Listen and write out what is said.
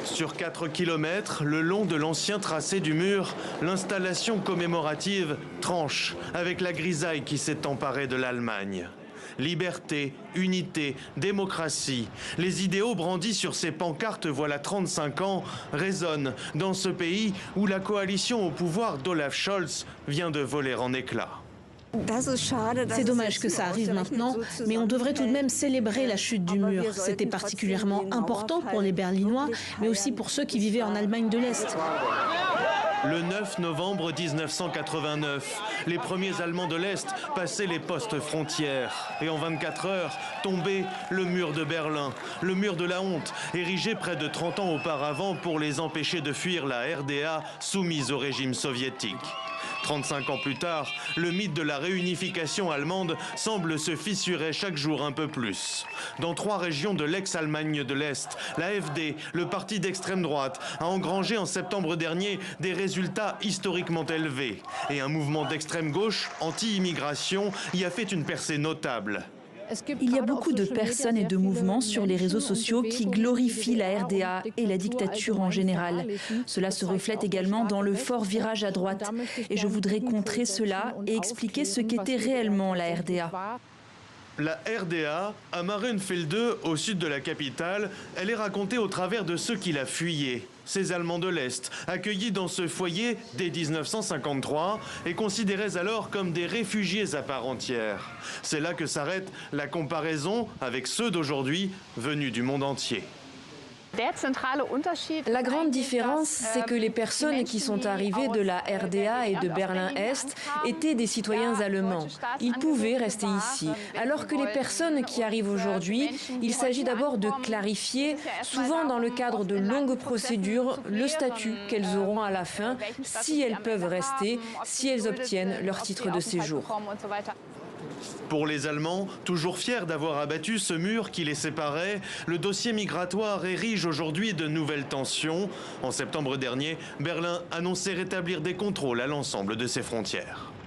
Sur 4 kilomètres, le long de l'ancien tracé du mur, l'installation commémorative tranche avec la grisaille qui s'est emparée de l'Allemagne. Liberté, unité, démocratie. Les idéaux brandis sur ces pancartes voilà 35 ans résonnent dans ce pays où la coalition au pouvoir d'Olaf Scholz vient de voler en éclats. C'est dommage que ça arrive maintenant, mais on devrait tout de même célébrer la chute du mur. C'était particulièrement important pour les Berlinois, mais aussi pour ceux qui vivaient en Allemagne de l'Est. Le 9 novembre 1989, les premiers Allemands de l'Est passaient les postes frontières. Et en 24 heures, tombait le mur de Berlin, le mur de la honte, érigé près de 30 ans auparavant pour les empêcher de fuir la RDA soumise au régime soviétique. 35 ans plus tard, le mythe de la réunification allemande semble se fissurer chaque jour un peu plus. Dans 3 régions de l'ex-Allemagne de l'Est, l'AfD, le parti d'extrême droite, a engrangé en septembre dernier des résultats historiquement élevés. Et un mouvement d'extrême gauche, anti-immigration, y a fait une percée notable. Il y a beaucoup de personnes et de mouvements sur les réseaux sociaux qui glorifient la RDA et la dictature en général. Cela se reflète également dans le fort virage à droite. Et je voudrais contrer cela et expliquer ce qu'était réellement la RDA. La RDA, à Marienfelde, au sud de la capitale, elle est racontée au travers de ceux qui la fuyaient. Ces Allemands de l'Est, accueillis dans ce foyer dès 1953 et considérés alors comme des réfugiés à part entière. C'est là que s'arrête la comparaison avec ceux d'aujourd'hui venus du monde entier. La grande différence, c'est que les personnes qui sont arrivées de la RDA et de Berlin-Est étaient des citoyens allemands. Ils pouvaient rester ici. Alors que les personnes qui arrivent aujourd'hui, il s'agit d'abord de clarifier, souvent dans le cadre de longues procédures, le statut qu'elles auront à la fin, si elles peuvent rester, si elles obtiennent leur titre de séjour. Pour les Allemands, toujours fiers d'avoir abattu ce mur qui les séparait, le dossier migratoire érige aujourd'hui de nouvelles tensions. En septembre dernier, Berlin annonçait rétablir des contrôles à l'ensemble de ses frontières.